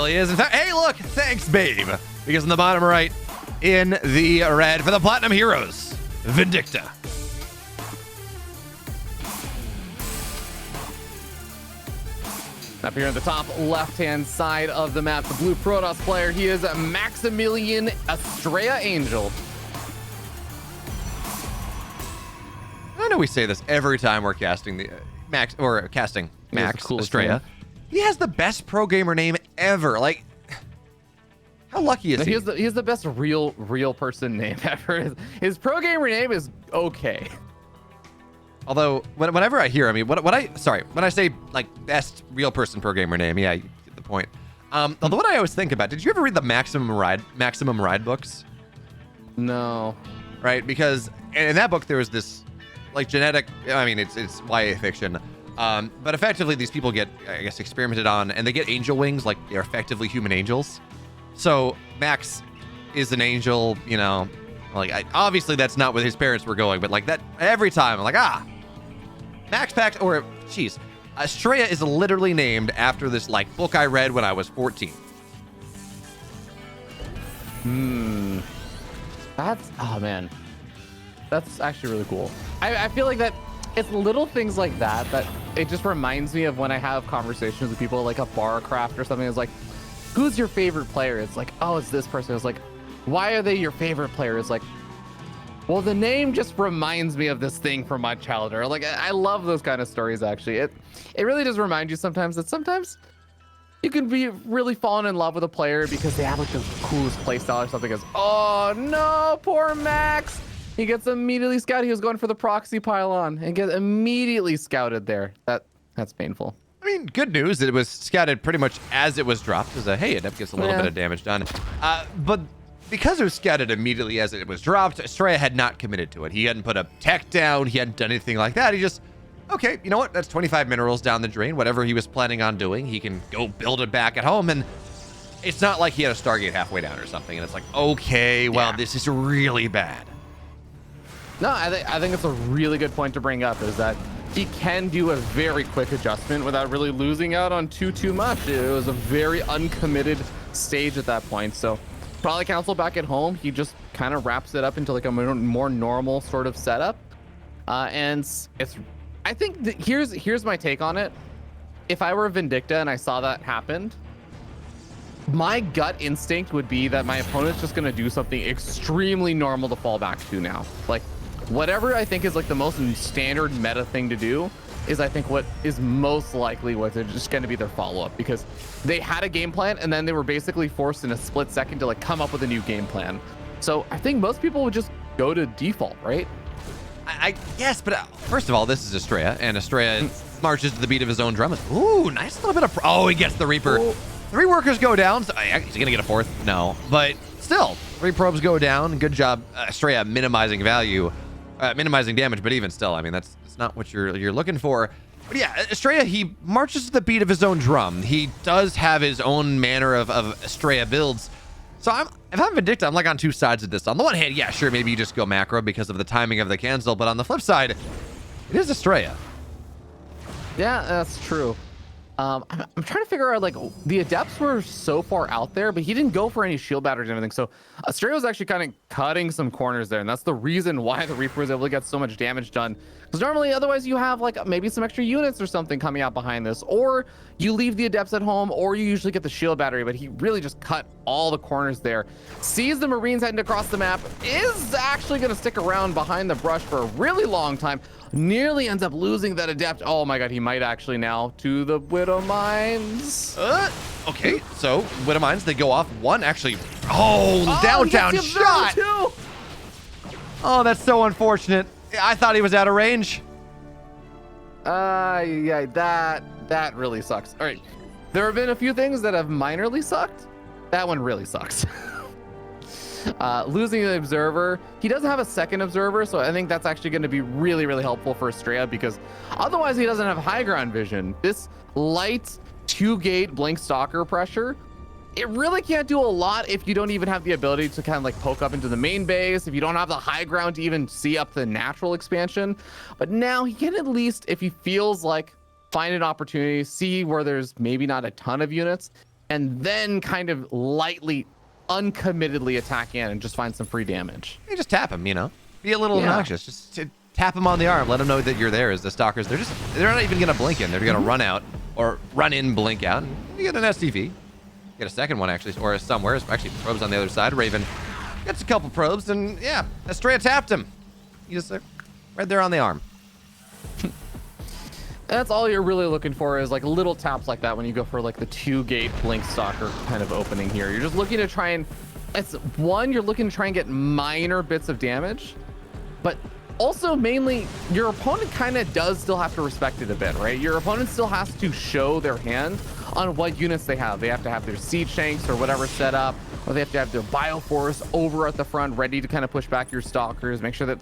really is. In fact, hey, look, thanks, babe. Because in the bottom right, in the red for the Platinum Heroes, Vindicta. Up here at the top left-hand side of the map, the blue Protoss player, he is Maximilian Estrella Angel. I know we say this every time we're casting the Max Estrella. He has the best pro gamer name ever. Like, how lucky is he? He has the best real person name ever. His pro gamer name is okay. Although, whenever I hear, I mean, when I say like best real person pro gamer name, yeah, you get the point. Although what I always think about, did you ever read the Maximum Ride books? No. Right, because in that book there was this like genetic. I mean, it's YA fiction, but effectively these people get, I guess, experimented on, and they get angel wings, like they're effectively human angels. So Max is an angel, you know. Like, obviously that's not where his parents were going, but like that every time I'm like, Max Pax, or geez, Estrella is literally named after this like book I read when I was 14. That's, oh man, that's actually really cool. I feel like that it's little things like that it just reminds me of when I have conversations with people like a bar craft or something. It's like, who's your favorite player? It's like, oh, it's this person. It's like, why are they your favorite player? It's like, well, the name just reminds me of this thing from my childhood. Like, I love those kind of stories, actually. It really does remind you sometimes that sometimes you can be really falling in love with a player because they have like the coolest playstyle or something. As, oh no, poor Max. He gets immediately scouted. He was going for the proxy pylon and gets immediately scouted there. That's painful. I mean, good news that it was scouted pretty much as it was dropped. As hey, it gets a little bit of damage done. But because it was scouted immediately as it was dropped, Estrella had not committed to it. He hadn't put a tech down. He hadn't done anything like that. He just, okay, you know what? That's 25 minerals down the drain. Whatever he was planning on doing, he can go build it back at home. And it's not like he had a Stargate halfway down or something. And it's like, okay, well, this is really bad. No, I think it's a really good point to bring up, is that he can do a very quick adjustment without really losing out on too much. It was a very uncommitted stage at that point. So probably Council back at home, he just kind of wraps it up into like a more normal sort of setup. And it's, I think here's my take on it. If I were Vindicta and I saw that happen, my gut instinct would be that my opponent's just going to do something extremely normal to fall back to now. Like, whatever I think is like the most standard meta thing to do is, I think, what is most likely what they're just going to be their follow-up, because they had a game plan and then they were basically forced in a split second to like come up with a new game plan. So I think most people would just go to default, right? I guess, but first of all, this is Estrella, and Estrella marches to the beat of his own drum. Ooh, nice little bit of, he gets the Reaper. Ooh. 3 workers go down. So, is he gonna get a 4th? No, but still, 3 probes go down. Good job, Estrella, minimizing value. Minimizing damage, but even still, I mean, that's not what you're looking for. But yeah, Estrella, he marches to the beat of his own drum. He does have his own manner of Estrella builds. So if I'm Vindicta, I'm like on 2 sides of this. On the one hand, yeah, sure, maybe you just go macro because of the timing of the cancel, but on the flip side, it is Estrella. Yeah, that's true. I'm trying to figure out, like, the Adepts were so far out there, but he didn't go for any shield batteries or anything. So Estrella was actually kind of cutting some corners there, and that's the reason why the Reaper was able to get so much damage done. Because normally, otherwise, you have like maybe some extra units or something coming out behind this, or you leave the Adepts at home, or you usually get the shield battery. But he really just cut all the corners there. Sees the Marines heading across the map, is actually going to stick around behind the brush for a really long time. Nearly ends up losing that Adept. Oh my god, he might actually now to the Widow Mines. Okay, so Widow Mines, they go off. One actually, downtown shot. Oh, that's so unfortunate. I thought he was out of range. Yeah, that really sucks. All right, there have been a few things that have minorly sucked. That one really sucks. Losing the Observer. He doesn't have a second Observer, so I think that's actually going to be really, really helpful for Estrella, because otherwise he doesn't have high ground vision. This light 2-gate blink stalker pressure, it really can't do a lot if you don't even have the ability to kind of like poke up into the main base, if you don't have the high ground to even see up the natural expansion. But now he can at least, if he feels like, find an opportunity, see where there's maybe not a ton of units, and then kind of lightly, uncommittedly attack in and just find some free damage. You just tap him, you know? Be a little obnoxious. Just tap him on the arm. Let him know that you're there as the stalkers. They're not even going to blink in. They're going to run out or run in, blink out. And you get an STV. Get a second one, actually, or somewhere. Actually, probes on the other side. Raven gets a couple probes, and yeah, Estrella tapped him. He just right there on the arm. That's all you're really looking for is like little taps like that when you go for like the 2-gate blink stalker kind of opening here. You're just looking to try and you're looking to try and get minor bits of damage, but also mainly your opponent kind of does still have to respect it a bit, right? Your opponent still has to show their hand on what units they have. They have to have their siege shanks or whatever set up, or they have to have their bioforce over at the front ready to kind of push back your stalkers, make sure that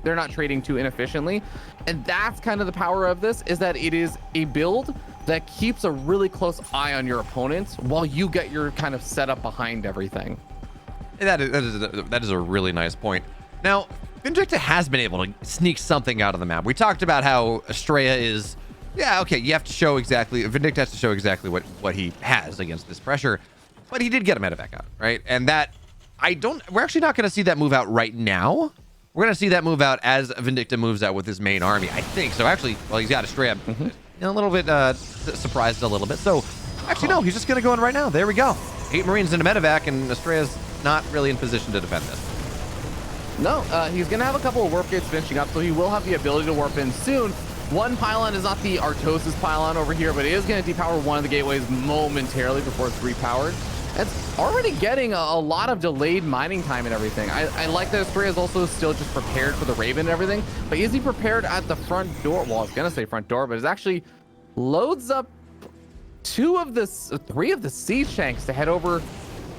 they're not trading too inefficiently. And that's kind of the power of this, is that it is a build that keeps a really close eye on your opponents while you get your kind of setup behind everything. That is a really nice point. Now, Vindicta has been able to sneak something out of the map. We talked about how Estrella is, yeah, okay, you have to show exactly, Vindicta has to show exactly what he has against this pressure, but he did get a medevac out, right? And that, we're actually not going to see that move out right now. We're going to see that move out as Vindicta moves out with his main army, I think. So actually, well, he's got Estrella a little bit surprised a little bit. So actually, no, he's just going to go in right now. There we go. 8 Marines into medevac, and Estrella's not really in position to defend this. No, he's going to have a couple of warp gates finishing up, so he will have the ability to warp in soon. One pylon is not the Artosis pylon over here, but it is going to depower one of the gateways momentarily before it's repowered. It's already getting a lot of delayed mining time and everything. I like that Estrella is also still just prepared for the Raven and everything, but is he prepared at the front door? Well, I was going to say front door, but it actually loads up 3 of the siege shanks to head over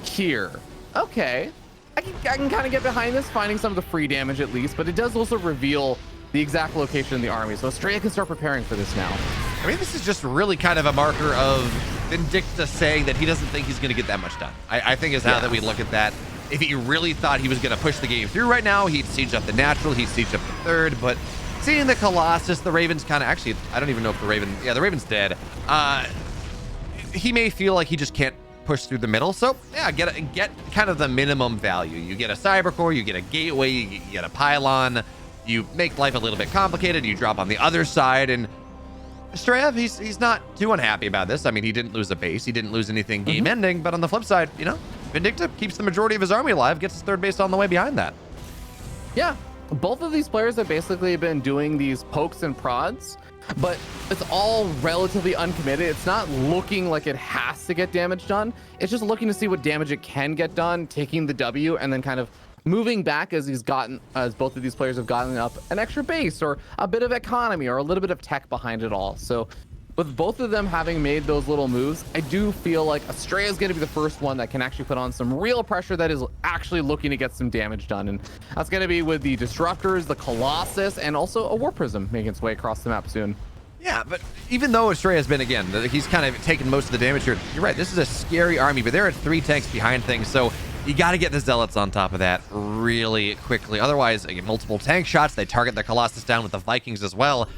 here. Okay. I can kind of get behind this, finding some of the free damage at least, but it does also reveal the exact location of the army, so Estrella can start preparing for this now. I mean, this is just really kind of a marker of Vindicta saying that he doesn't think he's going to get that much done. I think is how that we look at that. If he really thought he was going to push the game through right now, he'd siege up the natural, he'd siege up the third, but seeing the Colossus, the Raven's kind of, actually, I don't even know if the Raven's dead. He may feel like he just can't push through the middle. So yeah, get kind of the minimum value. You get a cyber core, you get a gateway, you get a pylon, you make life a little bit complicated, you drop on the other side, and Estrella, he's not too unhappy about this. I mean, he didn't lose a base, he didn't lose anything game ending, but on the flip side, you know, Vindicta keeps the majority of his army alive, gets his third base on the way behind that. Yeah, both of these players have basically been doing these pokes and prods, but it's all relatively uncommitted. It's not looking like it has to get damage done. It's just looking to see what damage it can get done, taking the W, and then kind of moving back as both of these players have gotten up an extra base or a bit of economy or a little bit of tech behind it all. So with both of them having made those little moves, I do feel like Estrella is going to be the first one that can actually put on some real pressure that is actually looking to get some damage done. And that's going to be with the Disruptors, the Colossus, and also a War Prism making its way across the map soon. Yeah, but even though Estrella has been, again, he's kind of taken most of the damage here, you're right, this is a scary army, but there are 3 tanks behind things, so you got to get the Zealots on top of that really quickly. Otherwise, again, multiple tank shots, they target the Colossus down with the Vikings as well.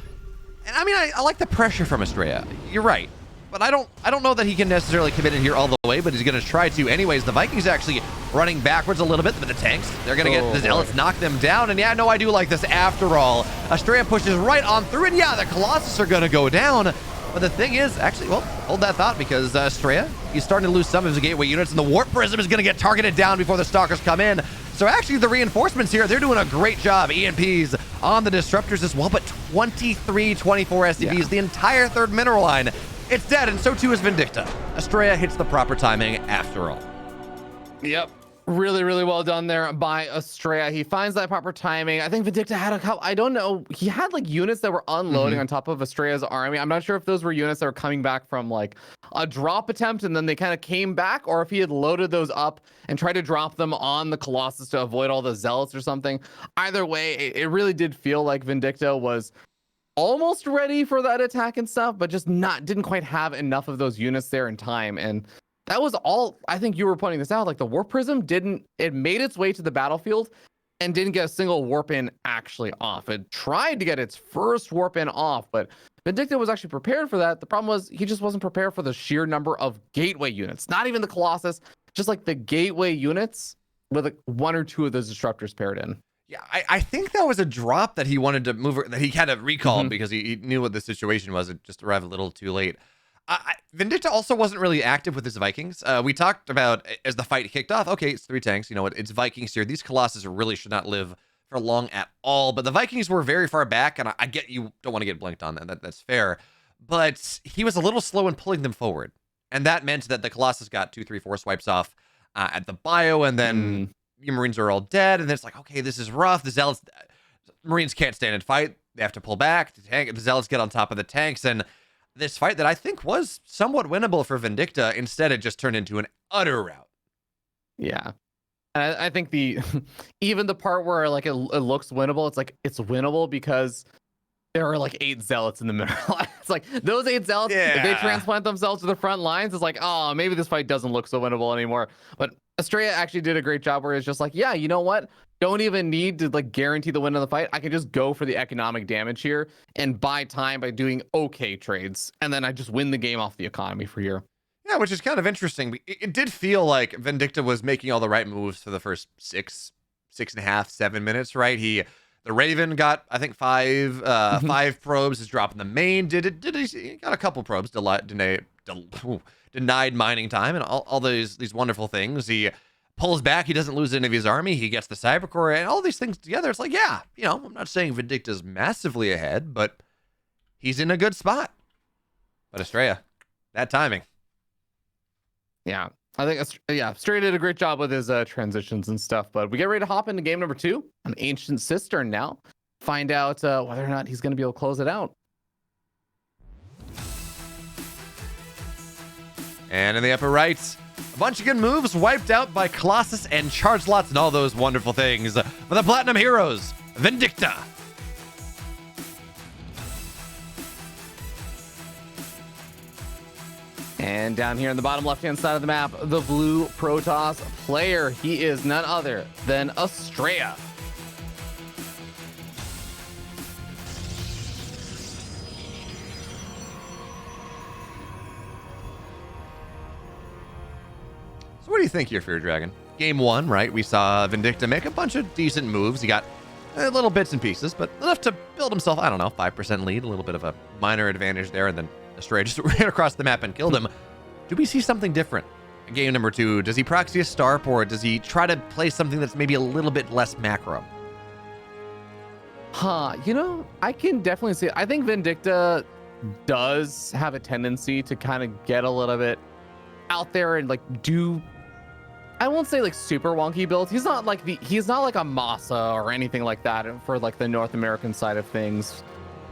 And I mean, I like the pressure from Estrella. You're right. But I don't know that he can necessarily commit it here all the way, but he's going to try to anyways. The Vikings actually running backwards a little bit, but the tanks, they're going to get the Zealots, knock them down. And yeah, no, I do like this after all. Estrella pushes right on through, and yeah, the Colossus are going to go down. But the thing is, actually, well, hold that thought, because Estrella, he's starting to lose some of his gateway units, and the Warp Prism is going to get targeted down before the Stalkers come in. So actually, the reinforcements here, they're doing a great job. EMPs on the Disruptors as well, but 23, 24 SCVs, the entire third mineral line. It's dead, and so too is Vindicta. Estrella hits the proper timing after all. Yep. Really, really well done there by Estrella. He finds that proper timing. I think Vindicta had a couple, I don't know, he had like units that were unloading on top of Estrella's army. I'm not sure if those were units that were coming back from like a drop attempt and then they kind of came back, or if he had loaded those up and tried to drop them on the Colossus to avoid all the Zealots or something. Either way, it really did feel like Vindicta was almost ready for that attack and stuff, but just didn't quite have enough of those units there in time. And that was all. I think you were pointing this out, like the Warp Prism it made its way to the battlefield and didn't get a single warp in actually off. It tried to get its first warp in off, but Vindicta was actually prepared for that. The problem was he just wasn't prepared for the sheer number of gateway units. Not even the Colossus, just like the gateway units with like 1 or 2 of those disruptors paired in. Yeah, I think that was a drop that he wanted to move, that he kind of recalled because he knew what the situation was. It just arrived a little too late. Vindicta also wasn't really active with his Vikings. We talked about as the fight kicked off, okay, it's 3 tanks. You know what? It's Vikings here. These Colossus really should not live for long at all. But the Vikings were very far back, and I get you don't want to get blinked on. That's fair. But he was a little slow in pulling them forward. And that meant that the Colossus got 2, 3, 4 swipes off at the bio, and then your Marines are all dead, and then it's like, okay, this is rough. The Zealots, Marines can't stand and fight. They have to pull back. The Zealots get on top of the tanks, and this fight that I think was somewhat winnable for Vindicta, instead it just turned into an utter rout. Yeah. And I think even the part where like it looks winnable, it's like it's winnable because there are like 8 Zealots in the middle. It's like those 8 Zealots, if they transplant themselves to the front lines, it's like, oh, maybe this fight doesn't look so winnable anymore. But Estrella actually did a great job where it's just like, yeah, you know what? Don't even need to like guarantee the win of the fight. I can just go for the economic damage here and buy time by doing okay trades. And then I just win the game off the economy for here. Yeah, which is kind of interesting. It did feel like Vindicta was making all the right moves for the first 6.5, 7 minutes, right? The Raven got, I think, 5 probes. Is dropping the main. He got a couple probes. Denied mining time and all these wonderful things. He pulls back. He doesn't lose any of his army. He gets the Cybercore and all these things together. It's like, yeah, you know, I'm not saying Vindicta's massively ahead, but he's in a good spot. But Estrella, that timing. Yeah, I think Estrella did a great job with his transitions and stuff. But we get ready to hop into game number 2 on Ancient Cistern now. Find out whether or not he's going to be able to close it out. And in the upper right, a bunch of good moves wiped out by Colossus and charge lots and all those wonderful things for the Platinum Heroes, Vindicta. And down here in the bottom left-hand side of the map, the blue Protoss player. He is none other than Estrella. What do you think here, Fear Dragon? Game 1, right? We saw Vindicta make a bunch of decent moves. He got little bits and pieces, but enough to build himself, I don't know, 5% lead, a little bit of a minor advantage there, and then Estrella just ran across the map and killed him. Do we see something different? In game number 2, does he proxy a Starp, or does he try to play something that's maybe a little bit less macro? You know, I can definitely see it. I think Vindicta does have a tendency to kind of get a little bit out there and like do, I won't say like super wonky builds. He's not like a Masa or anything like that for like the North American side of things.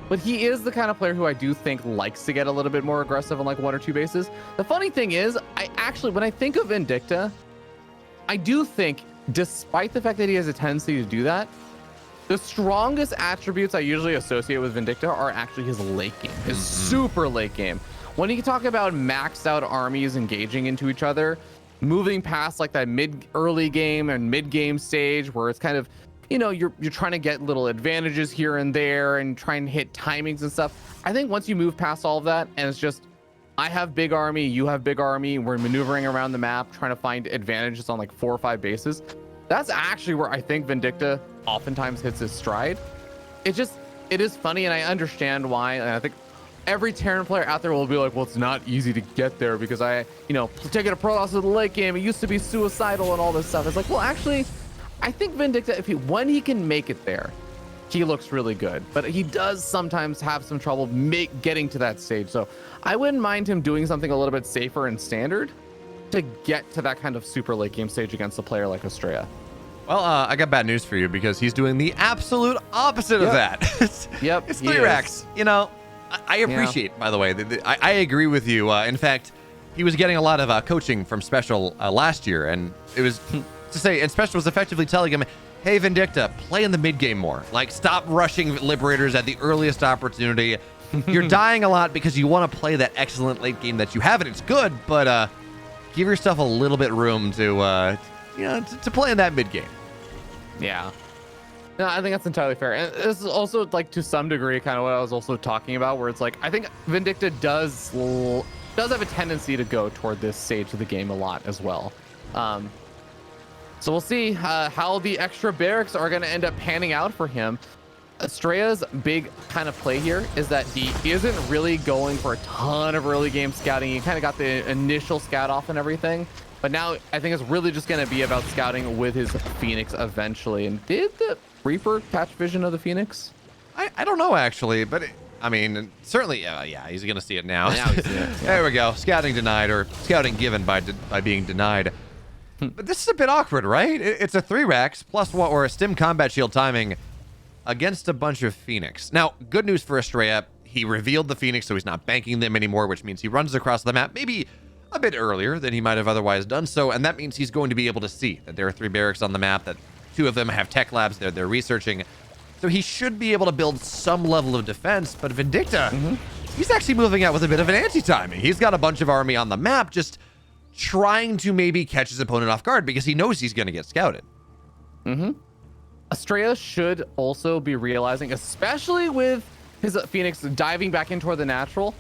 But he is the kind of player who I do think likes to get a little bit more aggressive on like 1 or 2 bases. The funny thing is, when I think of Vindicta, I do think, despite the fact that he has a tendency to do that, the strongest attributes I usually associate with Vindicta are actually his late game, his super late game. When you talk about maxed out armies engaging into each other, moving past like that early game and mid game stage where it's kind of, you know, you're trying to get little advantages here and there and try and hit timings and stuff. I think once you move past all of that and it's just, I have big army, you have big army, we're maneuvering around the map trying to find advantages on like 4 or 5 bases. That's actually where I think Vindicta oftentimes hits his stride. It is funny, and I understand why. And I think every Terran player out there will be like, well, it's not easy to get there because taking a Protoss to the late game, it used to be suicidal and all this stuff. It's like, well, actually, I think Vindicta, when he can make it there, he looks really good. But he does sometimes have some trouble getting to that stage. So I wouldn't mind him doing something a little bit safer and standard to get to that kind of super late game stage against a player like Estrella. Well, I got bad news for you because he's doing the absolute opposite of that. It's 3 racks. You know, I appreciate, by the way, I agree with you. In fact, he was getting a lot of coaching from Special last year, and it was to say, and Special was effectively telling him, hey, Vindicta, play in the mid game more. Like, stop rushing Liberators at the earliest opportunity. You're dying a lot because you want to play that excellent late game that you have, and it's good, but give yourself a little bit room to play in that mid game. Yeah. No, I think that's entirely fair. And this is also like to some degree kind of what I was also talking about, where it's like I think Vindicta does have a tendency to go toward this stage of the game a lot as well. So we'll see how the extra barracks are going to end up panning out for him. Estrella's big kind of play here is that he isn't really going for a ton of early game scouting. He kind of got the initial scout off and everything, but now I think it's really just going to be about scouting with his Phoenix eventually. And did the Reaper catch vision of the Phoenix? I don't know actually, but I mean, certainly, yeah, he's going to see it now. Now he's yeah. There we go. Scouting denied, or scouting given by being denied. But this is a bit awkward, right? It's a 3-Rax plus what, or a stim combat shield timing against a bunch of Phoenix. Now, good news for Estrella, he revealed the Phoenix, so he's not banking them anymore, which means he runs across the map maybe a bit earlier than he might have otherwise done so, and that means he's going to be able to see that there are 3 barracks on the map, that 2 of them have tech labs they're researching. So he should be able to build some level of defense, but Vindicta, he's actually moving out with a bit of an anti-timing. He's got a bunch of army on the map, just trying to maybe catch his opponent off guard because he knows he's going to get scouted. Estrella should also be realizing, especially with his Phoenix diving back in toward the natural,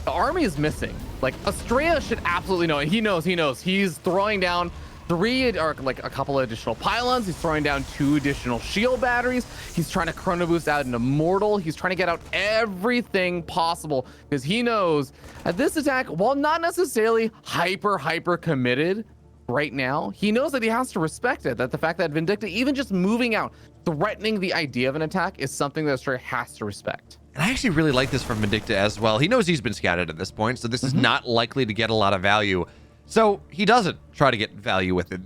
the army is missing. Like, Estrella should absolutely know, and he knows. He's throwing down 3 or like a couple of additional pylons. He's throwing down 2 additional shield batteries. He's trying to chrono boost out an immortal. He's trying to get out everything possible because he knows at this attack, while not necessarily hyper committed right now, he knows that he has to respect it. That the fact that Vindicta, even just moving out, threatening the idea of an attack, is something that Estrella has to respect. And I actually really like this from Vindicta as well. He knows he's been scouted at this point, so this is not likely to get a lot of value. So he doesn't try to get value with it.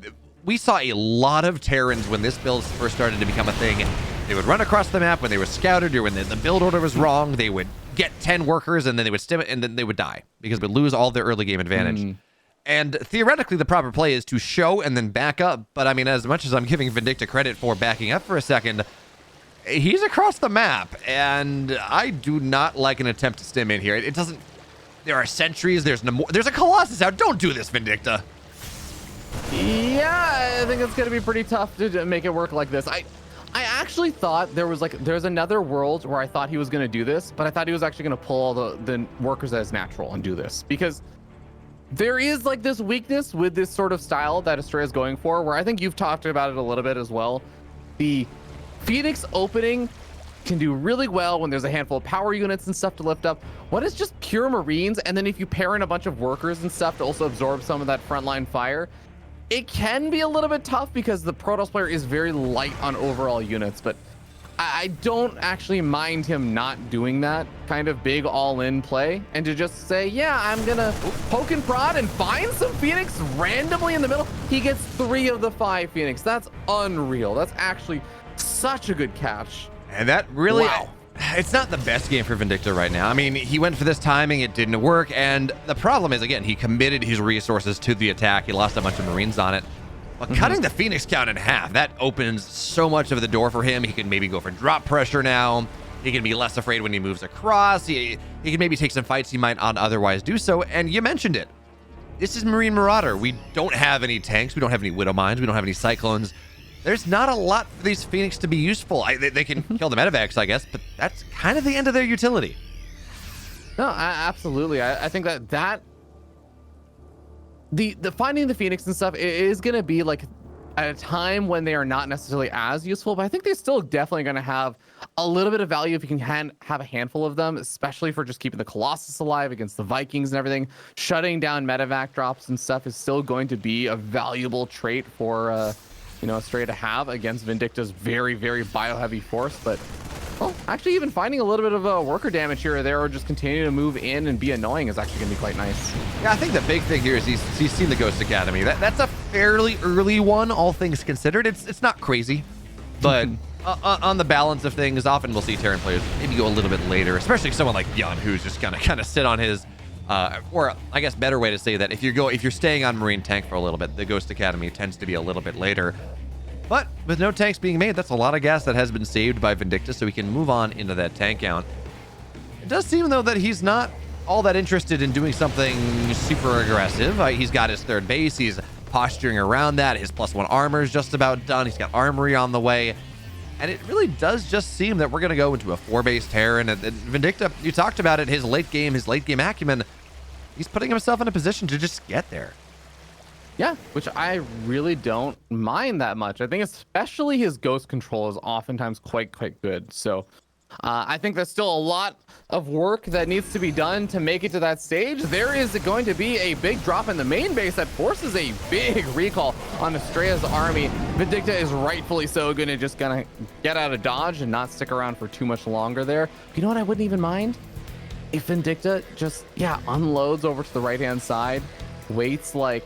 We saw a lot of Terrans when this build first started to become a thing. They would run across the map when they were scouted, or when the build order was wrong. They would get 10 workers and then they would stim it, and then they would die because they would lose all their early game advantage. And theoretically, the proper play is to show and then back up. But I mean, as much as I'm giving Vindicta credit for backing up for a second, he's across the map, and I do not like an attempt to stim in here. It doesn't. There are sentries. There's a Colossus out. Don't do this, Vindicta. Yeah, I think it's gonna be pretty tough to make it work like this. I actually thought there's another world where I thought he was gonna do this, but I thought he was actually gonna pull all the workers as natural and do this, because there is like this weakness with this sort of style that Estrella is going for, where I think you've talked about it a little bit as well. The Phoenix opening can do really well when there's a handful of power units and stuff to lift up. What is just pure Marines, and then if you pair in a bunch of workers and stuff to also absorb some of that frontline fire, it can be a little bit tough because the Protoss player is very light on overall units. But I don't actually mind him not doing that kind of big all-in play, and to just say, yeah, I'm gonna poke and prod and find some Phoenix randomly in the middle. He gets 3 of the 5 Phoenix. That's unreal. That's actually such a good catch. And that really, wow. It's not the best game for Vindicta right now. I mean, he went for this timing, it didn't work, and the problem is, again, he committed his resources to the attack. He lost a bunch of Marines on it. But cutting the Phoenix count in half, that opens so much of the door for him. He can maybe go for drop pressure now. He can be less afraid when he moves across. He can maybe take some fights he might not otherwise do so. And you mentioned it. This is Marine Marauder. We don't have any tanks. We don't have any Widow Mines. We don't have any Cyclones. There's not a lot for these Phoenix to be useful. They can kill the Medivacs, I guess, but that's kind of the end of their utility. No, absolutely. I think that the finding the Phoenix and stuff is going to be like at a time when they are not necessarily as useful, but I think they're still definitely going to have a little bit of value if you can have a handful of them, especially for just keeping the Colossus alive against the Vikings and everything. Shutting down Medivac drops and stuff is still going to be a valuable trait for Estrella to have against Vindicta's very bio-heavy force. But well, actually even finding a little bit of a worker damage here or there, or just continue to move in and be annoying, is actually going to be quite nice. Yeah, I think the big thing here is he's seen the Ghost Academy. That's a fairly early one, all things considered. It's not crazy, but on the balance of things, often we'll see Terran players maybe go a little bit later, especially someone like Yun, who's just gonna kind of sit on his or I guess better way to say that, if you're staying on Marine tank for a little bit, the Ghost Academy tends to be a little bit later. But with no tanks being made, that's a lot of gas that has been saved by Vindicta, so we can move on into that tank count. It does seem, though, that he's not all that interested in doing something super aggressive. He's got his 3rd base. He's posturing around that. His +1 armor is just about done. He's got armory on the way. And it really does just seem that we're going to go into a 4-base tear. And Vindicta, you talked about it, his late game acumen, he's putting himself in a position to just get there. Yeah, which I really don't mind that much. I think especially his ghost control is oftentimes quite good. So I think there's still a lot of work that needs to be done to make it to that stage. There is going to be a big drop in the main base that forces a big recall on Estrella's army. Vindicta is rightfully so gonna get out of dodge and not stick around for too much longer there. You know what I wouldn't even mind? If Vindicta just, unloads over to the right-hand side, waits like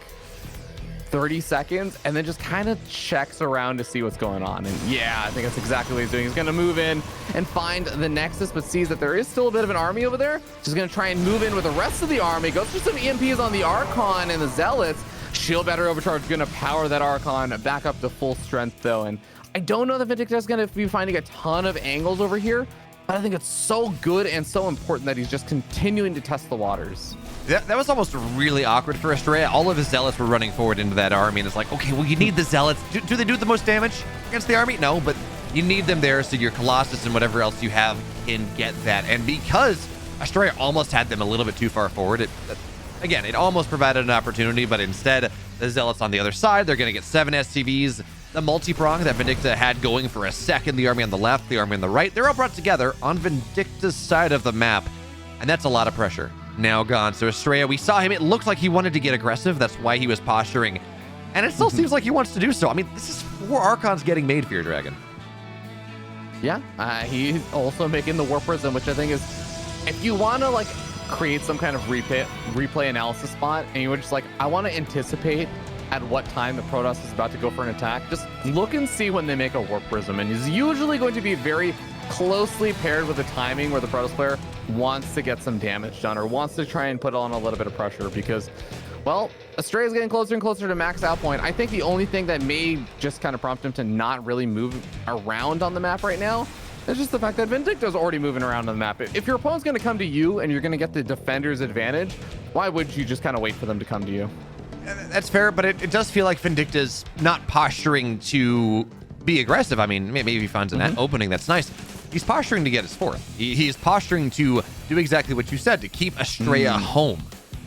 30 seconds, and then just kind of checks around to see what's going on. And I think that's exactly what he's doing. He's going to move in and find the Nexus, but sees that there is still a bit of an army over there. Just going to try and move in with the rest of the army. Goes for some EMPs on the Archon and the Zealots. Shield Battery Overcharge going to power that Archon back up to full strength, though. And I don't know that Vindicta is going to be finding a ton of angles over here, but I think it's so good and so important that he's just continuing to test the waters. That was almost really awkward for Estrella. All of his Zealots were running forward into that army, and it's like, okay, well, you need the Zealots. Do they do the most damage against the army? No, but you need them there so your Colossus and whatever else you have can get that. And because Estrella almost had them a little bit too far forward, it almost provided an opportunity, but instead, the Zealots on the other side, they're going to get 7 SCVs. The multi-prong that Vindicta had going for a second, the army on the left, the army on the right, they're all brought together on Vindicta's side of the map, and that's a lot of pressure. Now gone. So Estrella, we saw him. It looked like he wanted to get aggressive. That's why he was posturing. And it still seems like he wants to do so. I mean, this is 4 Archons getting made, Fear Dragon. Yeah, he's also making the Warp Prism, which I think is, if you want to create some kind of replay analysis spot, and you were just I want to anticipate at what time the Protoss is about to go for an attack, just look and see when they make a Warp Prism. And it's usually going to be very closely paired with the timing where the Protoss player wants to get some damage done or wants to try and put on a little bit of pressure, because, well, Estrella is getting closer and closer to max out point. I think the only thing that may just kind of prompt him to not really move around on the map right now is just the fact that Vindicta's already moving around on the map. If your opponent's going to come to you and you're going to get the defender's advantage, why would you just kind of wait for them to come to you? That's fair, but it does feel like Vindicta's not posturing to be aggressive. I mean, maybe he finds an opening that's nice. He's posturing to get his 4th. He's posturing to do exactly what you said, to keep Estrella home,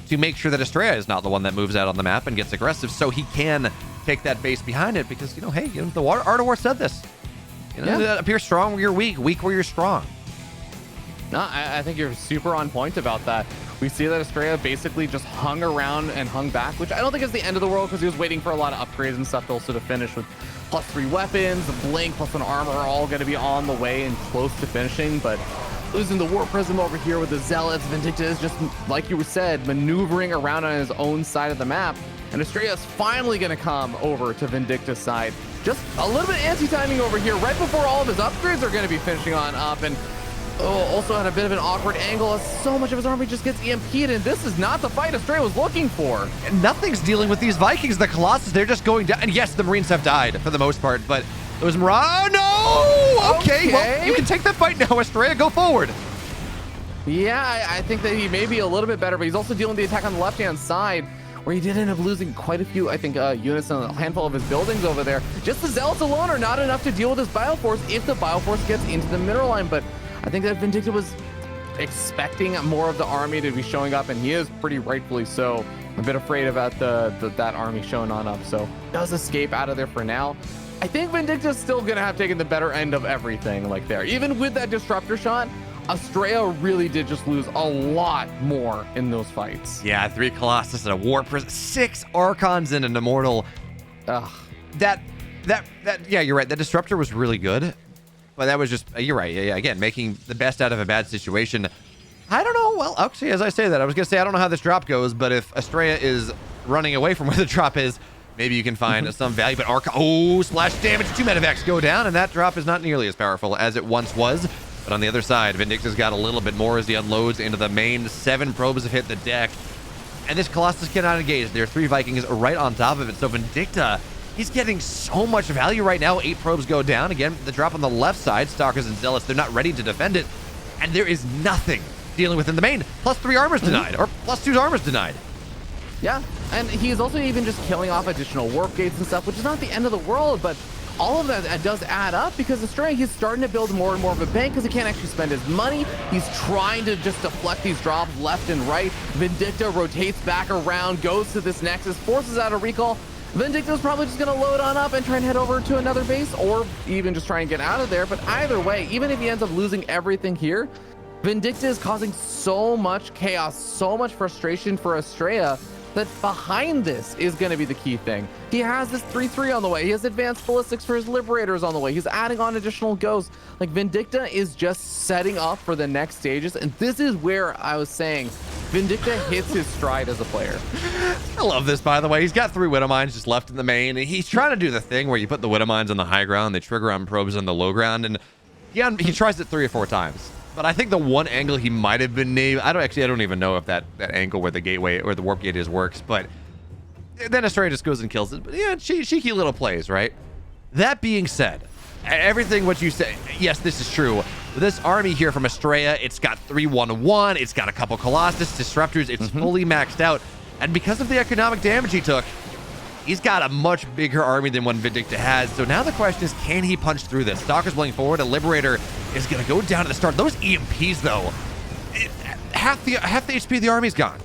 to make sure that Estrella is not the one that moves out on the map and gets aggressive, so he can take that base behind it. Because, the Art of War said this. Appear strong where you're weak where you're strong. No, I think you're super on point about that. We see that Estrella basically just hung around and hung back, which I don't think is the end of the world, because he was waiting for a lot of upgrades and stuff also to finish with +3 weapons, the blink plus an armor are all going to be on the way and close to finishing. But losing the Warp Prism over here with the Zealots, Vindicta is just, like you said, maneuvering around on his own side of the map. And Estrella is finally going to come over to Vindicta's side. Just a little bit anti-timing over here right before all of his upgrades are going to be finishing on up. And also had a bit of an awkward angle as so much of his army just gets EMP'd, and this is not the fight Estrella was looking for. And nothing's dealing with these Vikings. The Colossus, they're just going down. And yes, the Marines have died for the most part, but it was Mirage. No! Okay, well, you can take that fight now, Estrella. Go forward. Yeah, I think that he may be a little bit better, but he's also dealing with the attack on the left-hand side, where he did end up losing quite a few, units and a handful of his buildings over there. Just the Zealots alone are not enough to deal with this Bioforce if the Bioforce gets into the mineral line, but I think that Vindicta was expecting more of the army to be showing up, and he is pretty rightfully so a bit afraid about that army showing on up. So does escape out of there for now. I think Vindicta's still gonna have taken the better end of everything there. Even with that disruptor shot, Estrella really did just lose a lot more in those fights. Yeah, 3 Colossus and a Warp Prism, 6 Archons and an Immortal. Ugh. Yeah, you're right. That disruptor was really good. But that was just, you're right. Yeah, again, making the best out of a bad situation. I don't know. Well, actually, as I say that, I was going to say, I don't know how this drop goes, but if Estrella is running away from where the drop is, maybe you can find some value. But splash damage, 2 medevacs go down, and that drop is not nearly as powerful as it once was. But on the other side, Vindicta's got a little bit more as he unloads into the main. 7 probes have hit the deck. And this Colossus cannot engage. There are 3 Vikings right on top of it. So Vindicta, he's getting so much value right now. 8 probes go down. Again, the drop on the left side, Stalkers and Zealots, they're not ready to defend it. And there is nothing dealing with in the main. +3 armors denied, or +2 armors denied. Yeah, and he's also even just killing off additional warp gates and stuff, which is not the end of the world, but all of that does add up because Estrella, he's starting to build more and more of a bank because he can't actually spend his money. He's trying to just deflect these drops left and right. Vindicta rotates back around, goes to this Nexus, forces out a recall. Vindicta's probably just going to load on up and try and head over to another base, or even just try and get out of there. But either way, even if he ends up losing everything here, Vindicta is causing so much chaos, so much frustration for Estrella, that behind this is going to be the key thing. He has this 3-3 on the way. He has advanced ballistics for his liberators on the way. He's adding on additional ghosts. Like, Vindicta is just setting up for the next stages. And this is where I was saying Vindicta hits his stride as a player. I love this, by the way. He's got 3 Widow Mines just left in the main. He's trying to do the thing where you put the Widow Mines on the high ground, they trigger on probes on the low ground, and he tries it 3 or 4 times. But I think the one angle he might have been named, I don't even know if that angle where the gateway or the warp gate is works, but then Estrella just goes and kills it. But yeah, cheeky little plays, right? That being said, everything what you say, yes, this is true. This army here from Estrella, it's got 3-1-1, it's got a couple Colossus disruptors, it's fully maxed out, and because of the economic damage he took, he's got a much bigger army than one Vindicta has. So now the question is, can he punch through this? Stalker's blowing forward. A Liberator is going to go down at the start. Those EMPs, though, half the HP of the army's gone.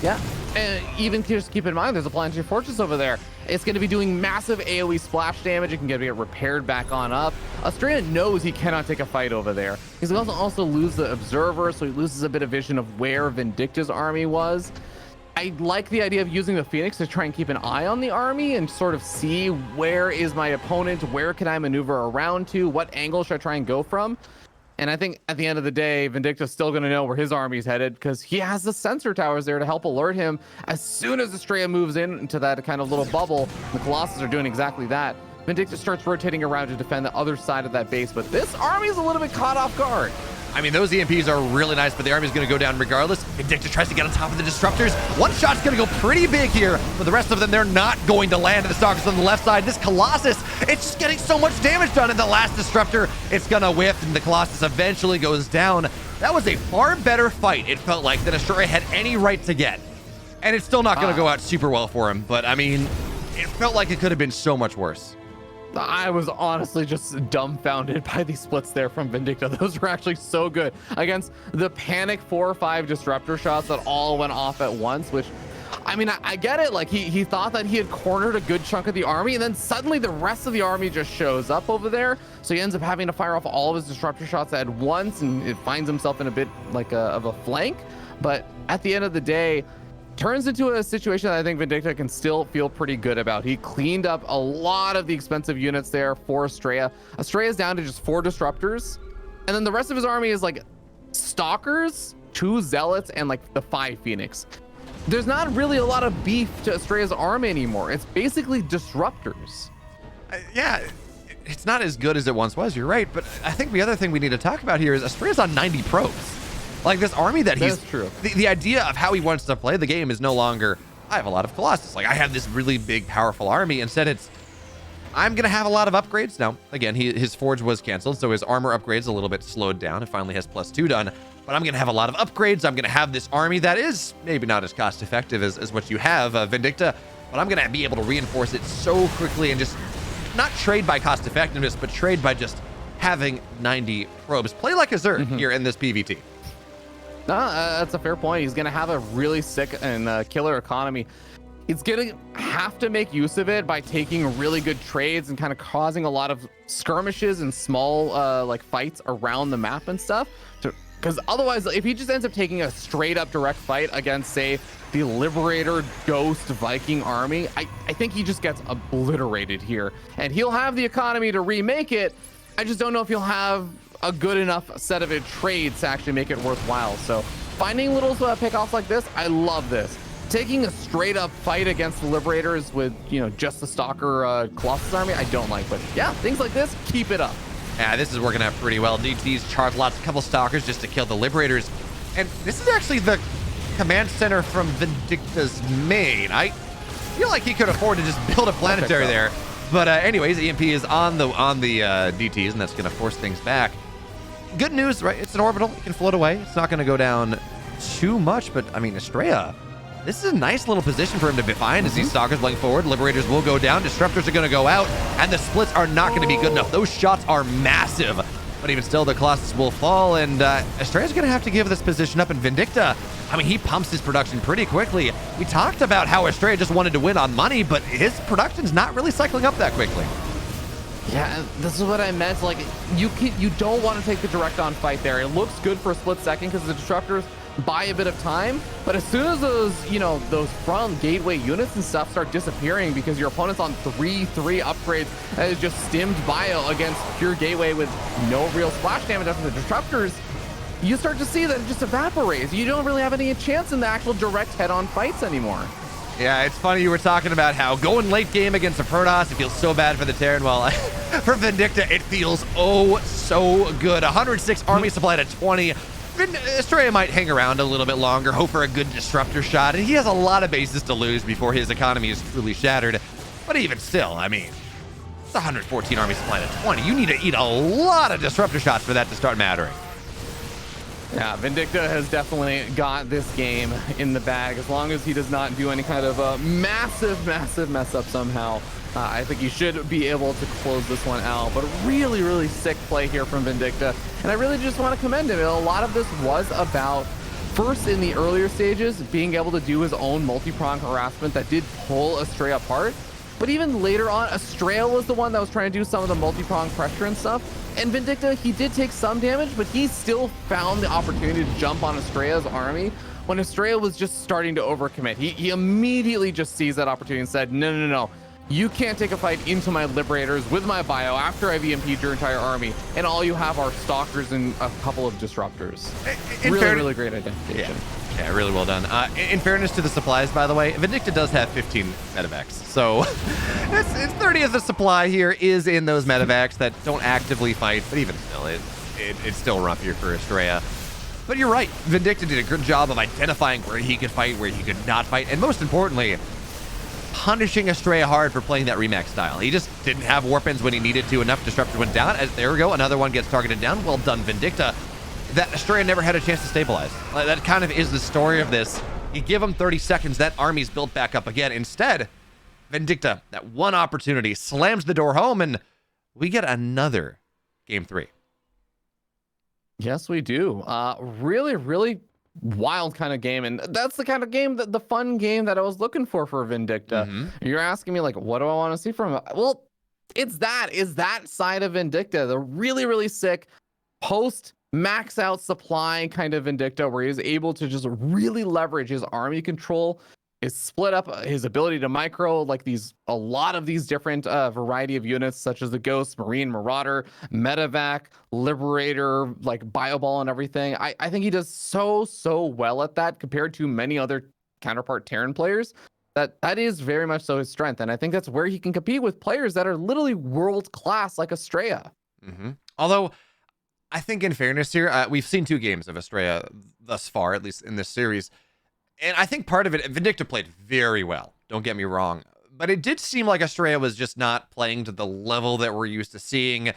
Yeah, and even just keep in mind, there's a Planetary Fortress over there. It's going to be doing massive AoE splash damage. It can get repaired back on up. Estrella knows he cannot take a fight over there. He's going to also lose the Observer, so he loses a bit of vision of where Vindicta's army was. I like the idea of using the Phoenix to try and keep an eye on the army and sort of see where is my opponent, where can I maneuver around to, what angle should I try and go from. And I think at the end of the day, Vindicta's still going to know where his army is headed because he has the sensor towers there to help alert him. As soon as Estrella moves into that kind of little bubble, the Colossus are doing exactly that. Vindicta starts rotating around to defend the other side of that base, but this army is a little bit caught off guard. I mean, those EMPs are really nice, but the army's going to go down regardless. Vindicta tries to get on top of the disruptors. One shot's going to go pretty big here, but the rest of them, they're not going to land. The Stalkers on the left side. This Colossus, it's just getting so much damage done. And the last disruptor, it's going to whiff, and the Colossus eventually goes down. That was a far better fight, it felt like, than Estrella had any right to get. And it's still not going to go out super well for him, but I mean, it felt like it could have been so much worse. I was honestly just dumbfounded by these splits there from Vindicta. Those were actually so good against the panic 4 or 5 disruptor shots that all went off at once, which, I mean, I get it. Like, he thought that he had cornered a good chunk of the army, and then suddenly the rest of the army just shows up over there. So he ends up having to fire off all of his disruptor shots at once, and it finds himself in a bit like of a flank. But at the end of the day, turns into a situation that I think Vindicta can still feel pretty good about. He cleaned up a lot of the expensive units there for Estrella. Estrella's down to just 4 disruptors, and then the rest of his army is like Stalkers, 2 Zealots, and like the 5 Phoenix. There's not really a lot of beef to Estrella's army anymore. It's basically disruptors. Yeah, it's not as good as it once was, you're right, but I think the other thing we need to talk about here is Estrella's on 90 probes. Like, this army that he's... That's true. The idea of how he wants to play the game is no longer, I have a lot of Colossus. Like, I have this really big, powerful army. Instead, it's, I'm going to have a lot of upgrades. Now, again, his Forge was canceled, so his armor upgrades a little bit slowed down. It finally has +2 done. But I'm going to have a lot of upgrades. I'm going to have this army that is maybe not as cost-effective as what you have, Vindicta. But I'm going to be able to reinforce it so quickly and just not trade by cost-effectiveness, but trade by just having 90 probes. Play like a Zerg here in this PvT. No, that's a fair point. He's going to have a really sick and killer economy. He's going to have to make use of it by taking really good trades and kind of causing a lot of skirmishes and small like fights around the map and stuff. Because otherwise, if he just ends up taking a straight up direct fight against, say, the Liberator Ghost Viking army, I think he just gets obliterated here. And he'll have the economy to remake it. I just don't know if he'll have a good enough set of trades to actually make it worthwhile. So finding little pickoffs like this, I love this. Taking a straight up fight against the Liberators with, you know, just the Stalker Colossus army, I don't like. But yeah, things like this, keep it up. Yeah, this is working out pretty well. DTs charge lots, a couple Stalkers just to kill the Liberators. And this is actually the command center from Vindicta's main. I feel like he could afford to just build a planetary there. But anyways, EMP is on the DTs, and that's going to force things back. Good news, right? It's an orbital. It can float away. It's not going to go down too much, but I mean, Estrella, This is a nice little position for him to be fine as these Stalkers playing forward. Liberators will go down, Disruptors are going to go out, and the splits are not going to be good enough. Those shots are massive, but even still, the Colossus will fall, and Estrella's going to have to give this position up, and Vindicta, I mean, he pumps his production pretty quickly. We talked about how Estrella just wanted to win on money, but his production's not really cycling up that quickly. Yeah, this is what I meant. Like, you don't want to take the direct on fight there. It looks good for a split second because the Disruptors buy a bit of time, but as soon as those, you know, those front gateway units and stuff start disappearing because your opponent's on 3-3 upgrades that is just stimmed bio against pure gateway with no real splash damage after the Disruptors, you start to see that it just evaporates. You don't really have any chance in the actual direct head-on fights anymore. Yeah, it's funny you were talking about how going late game against a Protoss, it feels so bad for the Terran. Well, for Vindicta, it feels oh so good. 106 army supply to 20. Estrella might hang around a little bit longer, hope for a good disruptor shot, and he has a lot of bases to lose before his economy is truly shattered. But even still, I mean, it's 114 army supply to 20. You need to eat a lot of disruptor shots for that to start mattering. Yeah, Vindicta has definitely got this game in the bag. As long as he does not do any kind of massive mess up somehow, I think he should be able to close this one out. But really sick play here from Vindicta. And I really just want to commend him. A lot of this was about, first in the earlier stages, being able to do his own multi-prong harassment that did pull Estrella apart. But even later on, Estrella was the one that was trying to do some of the multi-prong pressure and stuff. And Vindicta, he did take some damage, but he still found the opportunity to jump on Estrella's army when Estrella was just starting to overcommit. He immediately just sees that opportunity and said, no. You can't take a fight into my Liberators with my bio after I've EMP'd your entire army, and all you have are Stalkers and a couple of Disruptors. Really great identification. Yeah, really well done. In fairness to the supplies, by the way, Vindicta does have 15 medevacs. So it's 30 of the supply here is in those medevacs that don't actively fight, but even still, it's still rough here for Estrella. But you're right, Vindicta did a good job of identifying where he could fight, where he could not fight, and most importantly, punishing Estrella hard for playing that Remax style. He just didn't have warp ends when he needed to. Enough Disruptor went down. There we go. Another one gets targeted down. Well done, Vindicta. That Estrella never had a chance to stabilize. That kind of is the story of this. You give him 30 seconds, that army's built back up again. Instead, Vindicta, that one opportunity, slams the door home, and we get another game 3. Yes, we do. Really wild kind of game, and that's the kind of game, that the fun game that I was looking for Vindicta. You're asking me, like, what do I want to see from him? Well, is that side of Vindicta, the really sick post max out supply kind of Vindicta, where he's able to just really leverage his army control, his split up, his ability to micro like a lot of these different variety of units, such as the Ghost, Marine, Marauder, Medevac, Liberator, like Bioball and everything. I think he does so well at that compared to many other counterpart Terran players. That is very much so his strength, and I think that's where he can compete with players that are literally world class like Estrella. Although, I think in fairness here, we've seen 2 games of Estrella thus far, at least in this series. And I think part of it, Vindicta played very well. Don't get me wrong. But it did seem like Estrella was just not playing to the level that we're used to seeing.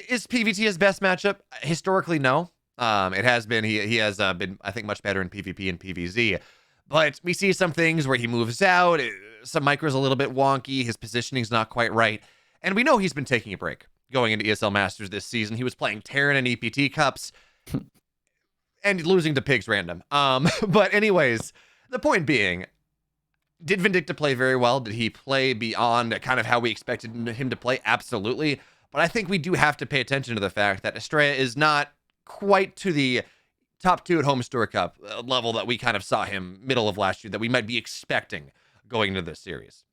Is PvT his best matchup? Historically, no. It has been. He has been, I think, much better in PvP and PvZ. But we see some things where he moves out. Some micro's a little bit wonky. His positioning's not quite right. And we know he's been taking a break going into ESL Masters this season. He was playing Terran and EPT Cups and losing to Pigs random. But anyways, the point being, did Vindicta play very well? Did he play beyond kind of how we expected him to play? Absolutely. But I think we do have to pay attention to the fact that Estrella is not quite to the top 2 at Home Store Cup level that we kind of saw him middle of last year, that we might be expecting going into this series.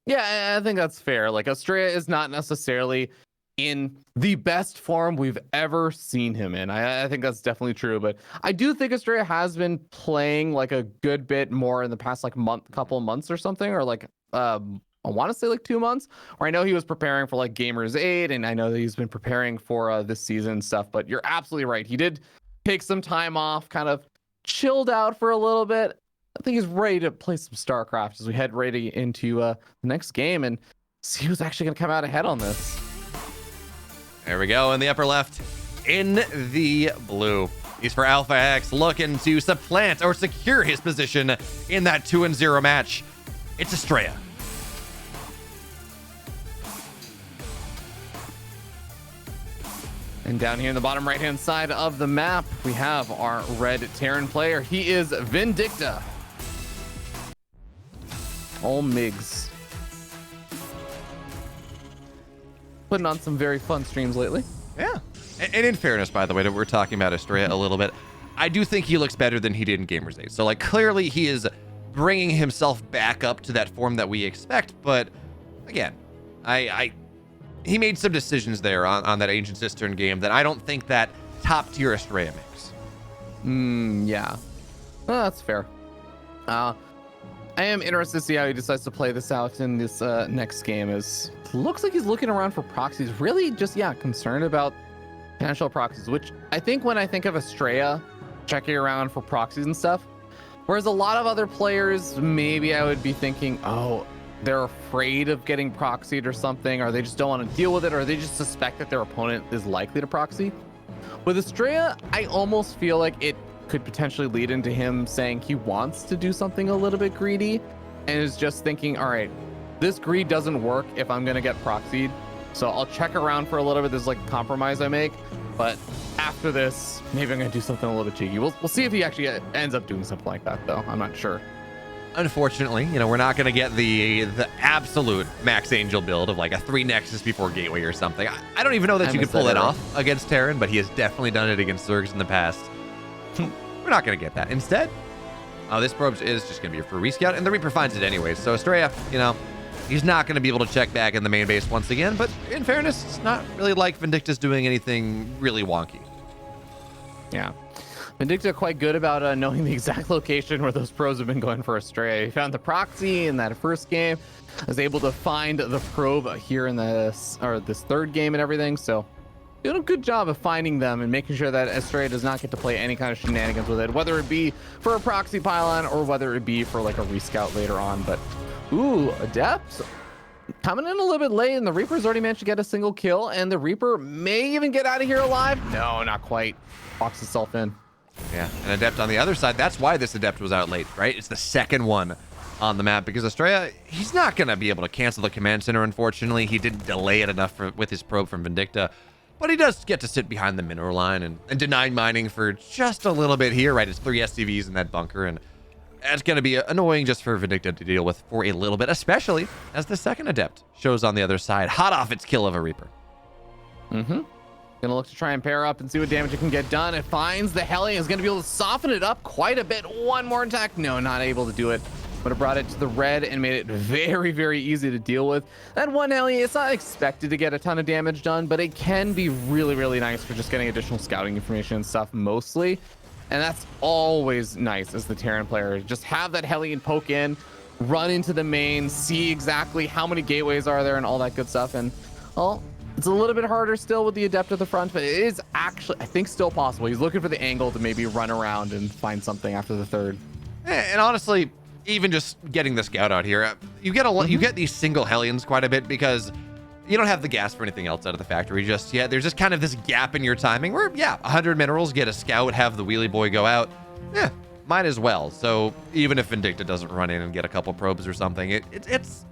Yeah, I think that's fair. Like, Estrella is not necessarily in the best form we've ever seen him in. I think that's definitely true, but I do think Estrella has been playing like a good bit more in the past like couple of months or something, or like I want to say like 2 months, where I know he was preparing for like Gamers 8, and I know that he's been preparing for this season and stuff. But you're absolutely right. He did take some time off, kind of chilled out for a little bit. I think he's ready to play some StarCraft as we head ready into the next game and see who's actually going to come out ahead on this. There we go in the upper left, in the blue. He's for Alpha X, looking to supplant or secure his position in that 2-0 match. It's Estrella. And down here in the bottom right-hand side of the map, we have our red Terran player. He is Vindicta. All MiGs. Putting on some very fun streams lately. Yeah. And in fairness, by the way, that we're talking about Estrella a little bit, I do think he looks better than he did in Gamers 8. So, like, clearly he is bringing himself back up to that form that we expect. But, again, he made some decisions there on that Ancient Cistern game that I don't think that top-tier Estrella makes. Yeah. Well, that's fair. I am interested to see how he decides to play this out in this next game. Looks like he's looking around for proxies. Really just, concerned about potential proxies, which I think when I think of Estrella, checking around for proxies and stuff, whereas a lot of other players, maybe I would be thinking, oh, they're afraid of getting proxied or something, or they just don't want to deal with it, or they just suspect that their opponent is likely to proxy. With Estrella, I almost feel like it could potentially lead into him saying he wants to do something a little bit greedy and is just thinking, all right, this greed doesn't work if I'm going to get proxied. So I'll check around for a little bit. There's like a compromise I make, but after this, maybe I'm going to do something a little bit cheeky. We'll see if he actually ends up doing something like that, though. I'm not sure. Unfortunately, we're not going to get the absolute Max Angel build of like a 3 Nexus before Gateway or something. I don't even know that you could pull that off against Terran, but he has definitely done it against Zergs in the past. We're not going to get that. Instead, this probe is just going to be a free rescout, and the Reaper finds it anyways. So Estrella, he's not going to be able to check back in the main base once again, but in fairness, it's not really like Vindicta's doing anything really wonky. Yeah. Vindicta quite good about knowing the exact location where those probes have been going for Estrella. He found the proxy in that first game, was able to find the probe here in this third game and everything. So doing a good job of finding them and making sure that Estrella does not get to play any kind of shenanigans with it, whether it be for a proxy pylon or whether it be for like a rescout later on. But ooh, Adept coming in a little bit late, and the Reaper's already managed to get a single kill, and the Reaper may even get out of here alive. No, not quite. Locks itself in. Yeah, an Adept on the other side. That's why this Adept was out late, right? It's the second one on the map because Estrella, he's not going to be able to cancel the command center, unfortunately. He didn't delay it enough with his probe from Vindicta, but he does get to sit behind the mineral line and deny mining for just a little bit here, right? It's 3 SCVs in that bunker, and that's going to be annoying just for Vindicta to deal with for a little bit, especially as the second Adept shows on the other side, hot off its kill of a Reaper. Gonna look to try and pair up and see what damage it can get done. It finds the Hellion, is gonna be able to soften it up quite a bit. One more attack. No, not able to do it. Would have brought it to the red and made it very, very easy to deal with. That one Hellion, it's not expected to get a ton of damage done, but it can be really, really nice for just getting additional scouting information and stuff mostly. And that's always nice as the Terran player. Just have that Hellion poke in, run into the main, see exactly how many gateways are there and all that good stuff. And, well, it's a little bit harder still with the Adept at the front, but it is actually, I think, still possible. He's looking for the angle to maybe run around and find something after the third. And honestly, even just getting the scout out here, you get you get these single Hellions quite a bit because you don't have the gas for anything else out of the factory just yet. There's just kind of this gap in your timing where, 100 minerals, get a scout, have the wheelie boy go out. Might as well. So even if Vindicta doesn't run in and get a couple probes or something, it's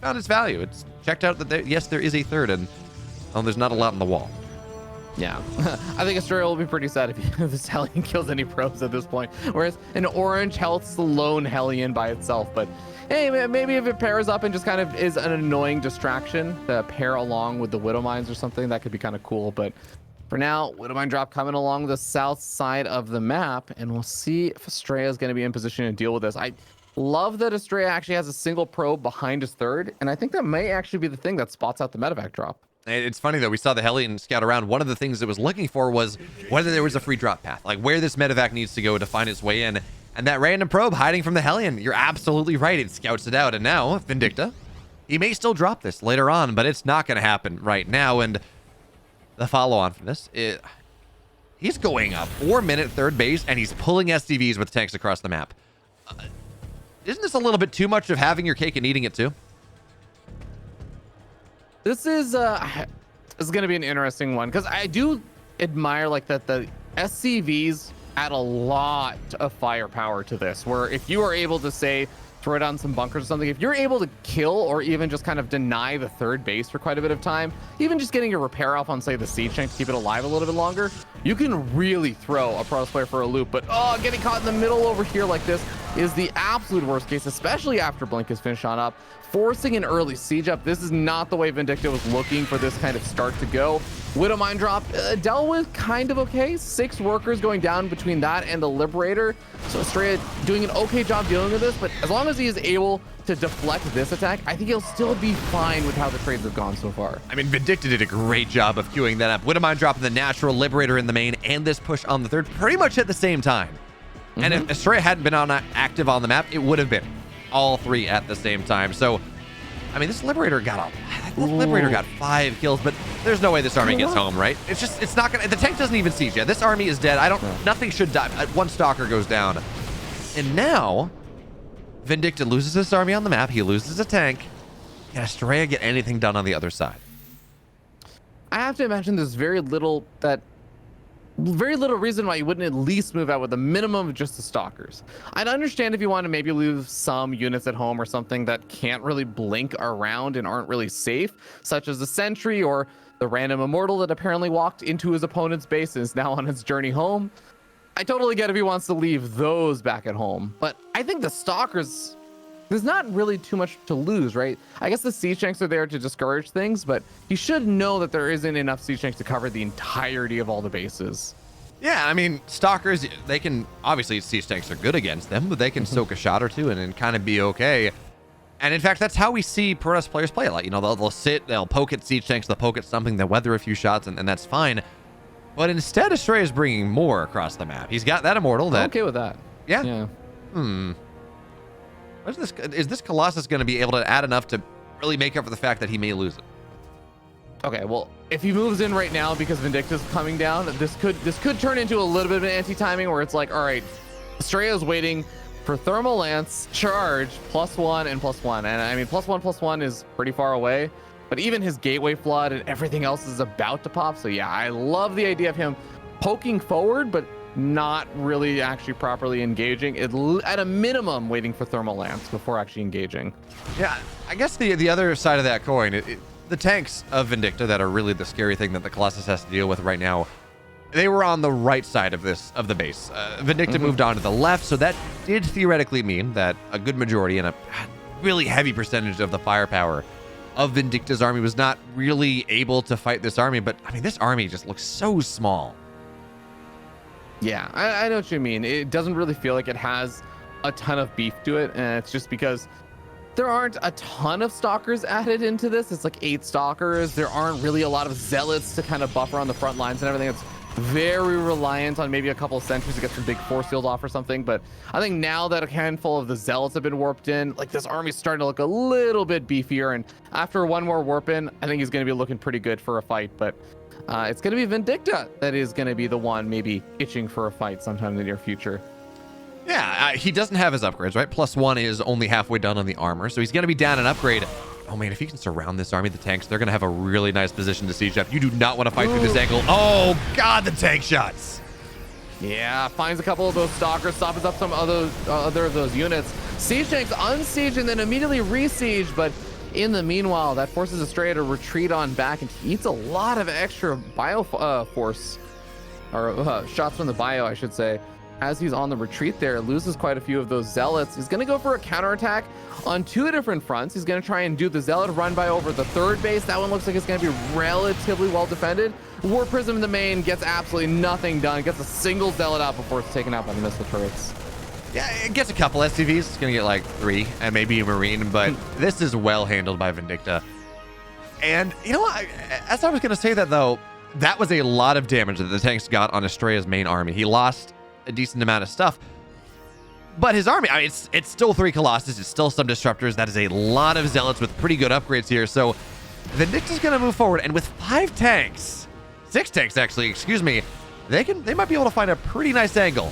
found its value. It's checked out that there is a third, and there's not a lot on the wall. Yeah, I think Estrella will be pretty sad if this Hellion kills any probes at this point. Whereas an orange health's the lone Hellion by itself. But hey, maybe if it pairs up and just kind of is an annoying distraction to pair along with the Widow Mines or something, that could be kind of cool. But for now, Widow Mine drop coming along the south side of the map, and we'll see if Estrella is going to be in position to deal with this. I love that Estrella actually has a single probe behind his third, and I think that may actually be the thing that spots out the medevac drop. It's funny though, we saw the Hellion scout around. One of the things it was looking for was whether there was a free drop path, like where this medevac needs to go to find its way in. And that random probe hiding from the Hellion, you're absolutely right. It scouts it out. And now, Vindicta, he may still drop this later on, but it's not going to happen right now. And the follow-on from this, he's going up 4-minute third base, and he's pulling SCVs with tanks across the map. Isn't this a little bit too much of having your cake and eating it too? This is going to be an interesting one because I do admire like that the SCVs add a lot of firepower to this, where if you are able to say throw down some bunkers or something, if you're able to kill or even just kind of deny the third base for quite a bit of time, even just getting a repair off on, say, the siege tank to keep it alive a little bit longer, you can really throw a Protoss player for a loop. But getting caught in the middle over here like this is the absolute worst case, especially after Blink is finished on up. Forcing an early siege up, this is not the way Vindicta was looking for this kind of start to go. Widow Mine drop dealt with kind of okay. 6 workers going down between that and the Liberator. So Estrella doing an okay job dealing with this, but as long as he is able to deflect this attack, I think he'll still be fine with how the trades have gone so far. I mean, Vindicta did a great job of queuing that up. Widow Mine dropping the natural, Liberator in the main, and this push on the third pretty much at the same time. And if Estrella hadn't been active on the map, it would have been all 3 at the same time. So, I mean, this Liberator got 5 kills, but there's no way this army gets home, right? It's not gonna, the tank doesn't even siege yet. This army is dead. Nothing should die. 1 Stalker goes down. And now, Vindicta loses this army on the map. He loses a tank. Can Estrella get anything done on the other side? I have to imagine there's very little reason why you wouldn't at least move out with a minimum of just the Stalkers. I'd understand if you want to maybe leave some units at home or something that can't really blink around and aren't really safe, such as the Sentry or the random Immortal that apparently walked into his opponent's base and is now on its journey home. I totally get if he wants to leave those back at home, but I think the Stalkers, there's not really too much to lose, right? I guess the siege tanks are there to discourage things, but you should know that there isn't enough siege tanks to cover the entirety of all the bases. Yeah, I mean, Stalkers, they can, obviously siege tanks are good against them, but they can soak a shot or two and kind of be okay. And in fact, that's how we see Protoss players play a lot. You know, they'll sit, they'll poke at siege tanks, they'll poke at something, they'll weather a few shots, and that's fine. But instead, Estrella is bringing more across the map. He's got that Immortal that... I'm okay with that. Yeah. Is this Colossus going to be able to add enough to really make up for the fact that he may lose it? Okay, well, if he moves in right now because Vindicta's coming down, this could turn into a little bit of an anti-timing where it's like, all right, Estrella's waiting for Thermal Lance, charge, +1 and +1. And I mean, +1 is pretty far away, but even his Gateway Flood and everything else is about to pop. So yeah, I love the idea of him poking forward, but not really actually properly engaging, at a minimum waiting for Thermal Lance before actually engaging. Yeah, I guess the other side of that coin, the tanks of Vindicta that are really the scary thing that the Colossus has to deal with right now, they were on the right side of the base. Vindicta moved on to the left, so that did theoretically mean that a good majority and a really heavy percentage of the firepower of Vindicta's army was not really able to fight this army. But I mean, this army just looks so small. Yeah, I know what you mean. It doesn't really feel like it has a ton of beef to it, and it's just because there aren't a ton of Stalkers added into this. It's like 8 Stalkers. There aren't really a lot of Zealots to kind of buffer on the front lines and everything. It's very reliant on maybe a couple of sentries to get some big force field off or something. But I think now that a handful of the Zealots have been warped in, like, this army's starting to look a little bit beefier. And after one more warp in, I think he's going to be looking pretty good for a fight. But it's going to be Vindicta that is going to be the one maybe itching for a fight sometime in the near future. Yeah, he doesn't have his upgrades, right? +1 is only halfway done on the armor, so he's going to be down an upgrade. Oh man, if he can surround this army, the tanks, they're going to have a really nice position to siege up. You do not want to fight through this angle. Oh god, the tank shots. Yeah, finds a couple of those Stalkers, softens up some other of those units. Siege tanks unsiege and then immediately re-siege, but in the meanwhile, that forces Estrella to retreat on back, and he eats a lot of extra bio force, or shots from the bio, I should say. As he's on the retreat there, loses quite a few of those Zealots. He's going to go for a counterattack on 2 different fronts. He's going to try and do the Zealot run by over the third base. That one looks like it's going to be relatively well defended. War Prism in the main gets absolutely nothing done. Gets a single Zealot out before it's taken out by the missile turrets. Yeah, it gets a couple SCVs. It's going to get like 3 and maybe a Marine, but this is well handled by Vindicta. And you know what? As I was going to say that, though, that was a lot of damage that the tanks got on Estrella's main army. He lost a decent amount of stuff, but his army, I mean, it's still 3 Colossus, it's still some Disruptors. That is a lot of Zealots with pretty good upgrades here. So Vindicta's going to move forward, and with 5 tanks, 6 tanks actually, excuse me, they might be able to find a pretty nice angle.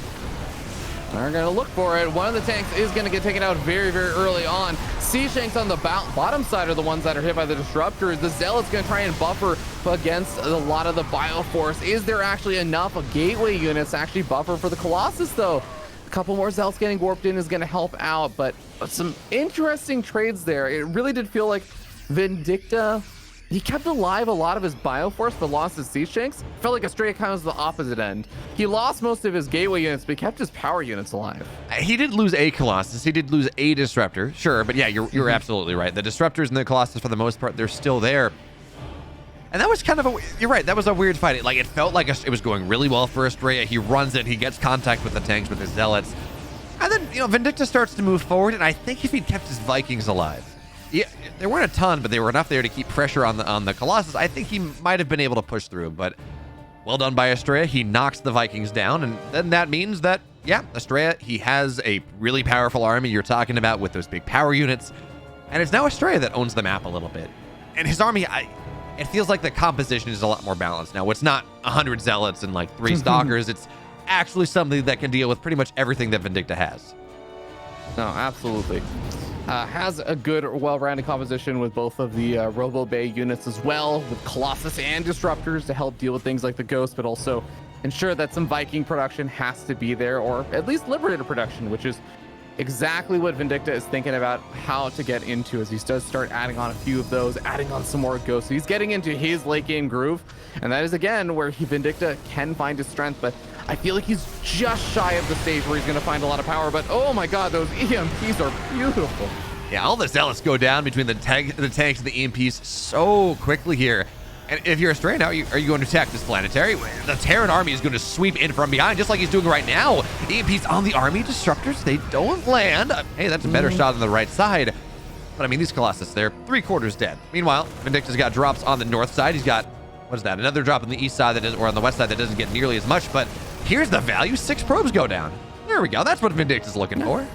They're going to look for it. One of the tanks is going to get taken out very, very early on. Siege tanks on the bottom side are the ones that are hit by the Disruptors. The Zealot's going to try and buffer up against a lot of the Bioforce. Is there actually enough gateway units to actually buffer for the Colossus, though? A couple more Zealots getting warped in is going to help out, but some interesting trades there. It really did feel like Vindicta, he kept alive a lot of his Bioforce, but lost his Siege Tanks. Felt like Estrella kind of was the opposite end. He lost most of his gateway units, but he kept his power units alive. He did lose a Colossus. He did lose a Disruptor, sure. But yeah, you're absolutely right. The Disruptors and the Colossus, for the most part, they're still there. And that was kind of you're right. That was a weird fight. It felt like it was going really well for Estrella. He runs it. He gets contact with the tanks, with his Zealots. And then, Vindicta starts to move forward. And I think if he'd kept his Vikings alive, yeah, there weren't a ton, but they were enough there to keep pressure on the Colossus. I think he might have been able to push through, but well done by Estrella. He knocks the Vikings down, and then that means that, yeah, Estrella, he has a really powerful army you're talking about with those big power units, and it's now Estrella that owns the map a little bit. And his army, it feels like the composition is a lot more balanced now. It's not 100 Zealots and 3 Stalkers. It's actually something that can deal with pretty much everything that Vindicta has. No, absolutely. Has a good, well-rounded composition with both of the Robo Bay units as well, with Colossus and Disruptors to help deal with things like the Ghost, but also ensure that some Viking production has to be there, or at least Liberator production, which is exactly what Vindicta is thinking about how to get into as he does start adding on a few of those, adding on some more Ghosts. He's getting into his late game groove, and that is, again, where Vindicta can find his strength, but I feel like he's just shy of the stage where he's going to find a lot of power, but oh my god, those EMPs are beautiful. Yeah, all the Zealots go down between the tanks and the EMPs so quickly here. And if you're Estrella now, are you going to attack this planetary? The Terran army is going to sweep in from behind, just like he's doing right now. EMPs on the army, Disruptors, they don't land. Hey, that's a better shot on the right side. But I mean, these Colossus, they're 3/4 dead. Meanwhile, Vindicta's got drops on the north side. He's got, what is that? Another drop on the east side or on the west side that doesn't get nearly as much, but here's the value. 6 probes go down. There we go. That's what Vindicta's looking for.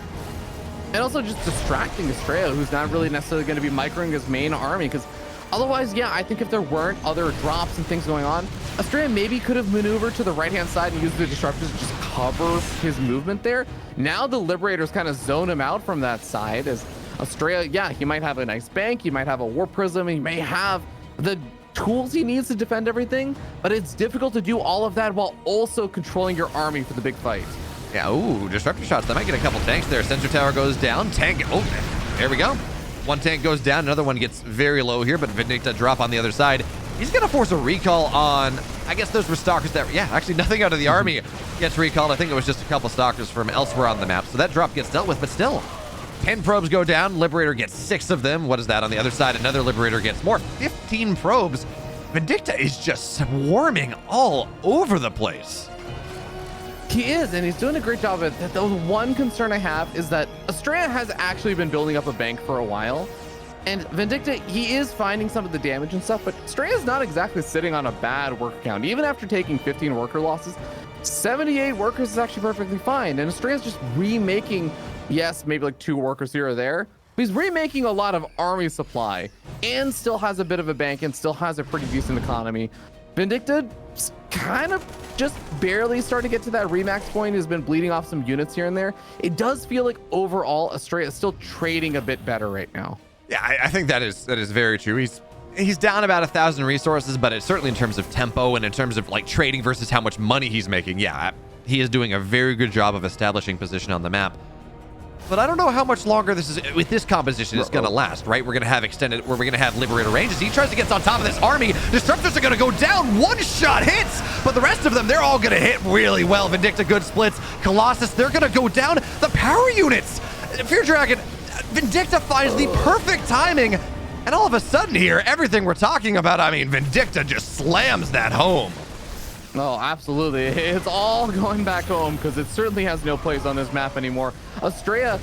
And also just distracting Estrella, who's not really necessarily going to be microing his main army, because otherwise, yeah, I think if there weren't other drops and things going on, Estrella maybe could have maneuvered to the right-hand side and used the Disruptors to just cover his movement there. Now the Liberators kind of zone him out from that side, as Estrella, yeah, he might have a nice bank, he might have a Warp Prism, he may have the tools he needs to defend everything, but it's difficult to do all of that while also controlling your army for the big fight. Yeah, ooh, Disruptor shots. They might get a couple tanks there. Sensor tower goes down. Tank, oh, there we go. One tank goes down. Another one gets very low here, but Vindicta drop on the other side. He's going to force a recall on, I guess those were Stalkers that, yeah, actually nothing out of the army gets recalled. I think it was just a couple Stalkers from elsewhere on the map. So that drop gets dealt with, but still, 10 probes go down. Liberator gets 6 of them. What is that on the other side? Another Liberator gets more. 15 probes. Vindicta is just swarming all over the place. He is, and he's doing a great job of it. The one concern I have is that Estrella has actually been building up a bank for a while, and Vindicta, he is finding some of the damage and stuff, but Estrella's not exactly sitting on a bad worker count. Even after taking 15 worker losses, 78 workers is actually perfectly fine, and Estrella's just remaking, yes, maybe 2 workers here or there, but he's remaking a lot of army supply, and still has a bit of a bank, and still has a pretty decent economy. Vindicta kind of just barely starting to get to that remax point, has been bleeding off some units here and there. It does feel like overall Estrella is still trading a bit better right now. Yeah, I think that is very true. He's down about 1,000 resources, but it's certainly in terms of tempo and in terms of trading versus how much money he's making. Yeah, he is doing a very good job of establishing position on the map. But I don't know how much longer this is with this composition is going to last, right? We're going to have extended, where we're going to have Liberator ranges. He tries to get on top of this army. Disruptors are going to go down. One-shot hits, but the rest of them, they're all going to hit really well. Vindicta, good splits. Colossus, they're going to go down. The power units. Fear Dragon, Vindicta finds the perfect timing. And all of a sudden here, everything we're talking about, I mean, Vindicta just slams that home. Oh, absolutely. It's all going back home because it certainly has no place on this map anymore. Estrella,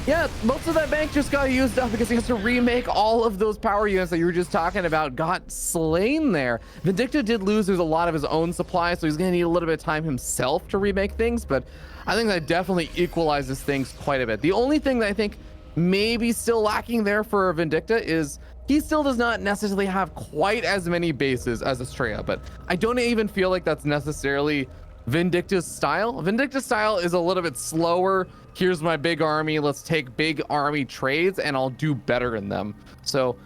yeah, most of that bank just got used up because he has to remake all of those power units that you were just talking about. Got slain there. Vindicta did lose. There's a lot of his own supply, so he's going to need a little bit of time himself to remake things, but I think that definitely equalizes things quite a bit. The only thing that I think maybe still lacking there for Vindicta is he still does not necessarily have quite as many bases as Estrella, but I don't even feel like that's necessarily Vindicta's style. Vindicta's style is a little bit slower. Here's my big army. Let's take big army trades and I'll do better in them. So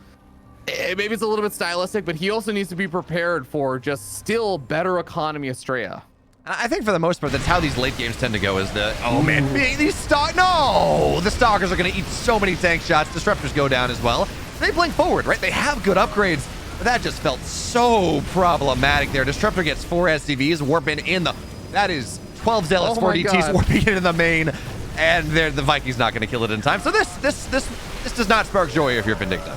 Maybe it's a little bit stylistic, but he also needs to be prepared for just still better economy Estrella. I think for the most part, that's how these late games tend to go. Is oh man, these the Stalkers are going to eat so many tank shots. Disruptors go down as well. They blink forward, right? They have good upgrades. But that just felt so problematic there. Disruptor gets 4 SCVs warping in that is 12 Zealots, 4 DTs warping into the main, and the Vikings not going to kill it in time. So this does not spark joy if you're Vindicta.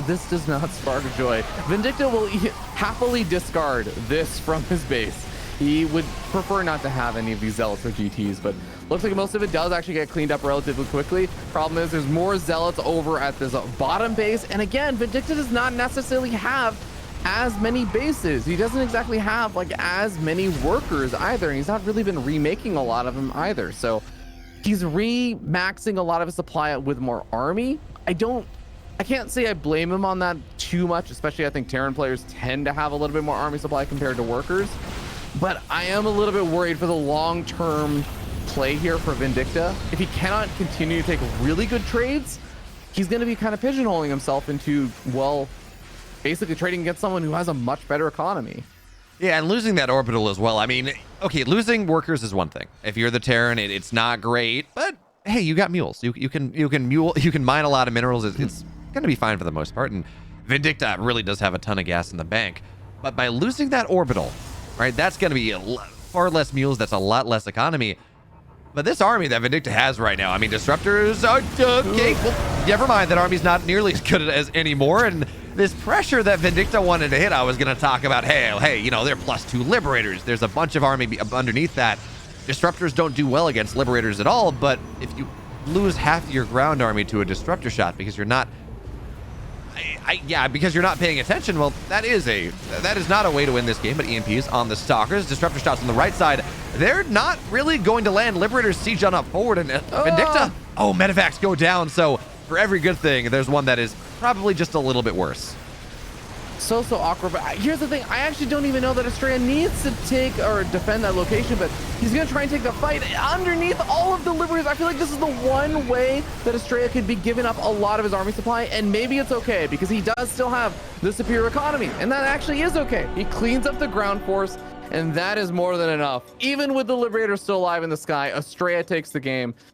This does not spark joy. Vindicta will happily discard this from his base. He would prefer not to have any of these Zealots or GTs, but looks like most of it does actually get cleaned up relatively quickly. Problem is there's more Zealots over at this bottom base. And again, Vindicta does not necessarily have as many bases. He doesn't exactly have like as many workers either. And he's not really been remaking a lot of them either. So he's re-maxing a lot of his supply with more army. I can't say I blame him on that too much, especially I think Terran players tend to have a little bit more army supply compared to workers. But I am a little bit worried for the long-term play here for Vindicta. If he cannot continue to take really good trades, he's going to be kind of pigeonholing himself into, well, basically trading against someone who has a much better economy. Yeah, and losing that orbital as well. I mean, okay, losing workers is one thing. If you're the Terran, it's not great, but hey, you got mules. You can mine a lot of minerals. It's going to be fine for the most part. And Vindicta really does have a ton of gas in the bank. But by losing that orbital, right, that's going to be far less mules. That's a lot less economy. But this army that Vindicta has right now, I mean, Disruptors, okay, well, never mind. That army's not nearly as good as anymore. And this pressure that Vindicta wanted to hit, I was going to talk about, hey, you know, they're +2 Liberators. There's a bunch of army underneath that. Disruptors don't do well against Liberators at all. But if you lose half your ground army to a Disruptor shot because you're not because you're not paying attention, well, that is not a way to win this game. But EMPs on the Stalkers, Disruptor shots on the right side, they're not really going to land. Liberators siege on up forward, and Vindicta, Medivacs go down. So for every good thing, there's one that is probably just a little bit worse. So awkward. But here's the thing, I actually don't even know that Estrella needs to take or defend that location, but he's gonna try and take the fight underneath all of the Liberators. I feel like this is the one way that Estrella could be giving up a lot of his army supply, and maybe it's okay because he does still have the superior economy, and that actually is okay. He cleans up the ground force, and that is more than enough. Even with the Liberator still alive in the sky, Estrella takes the game.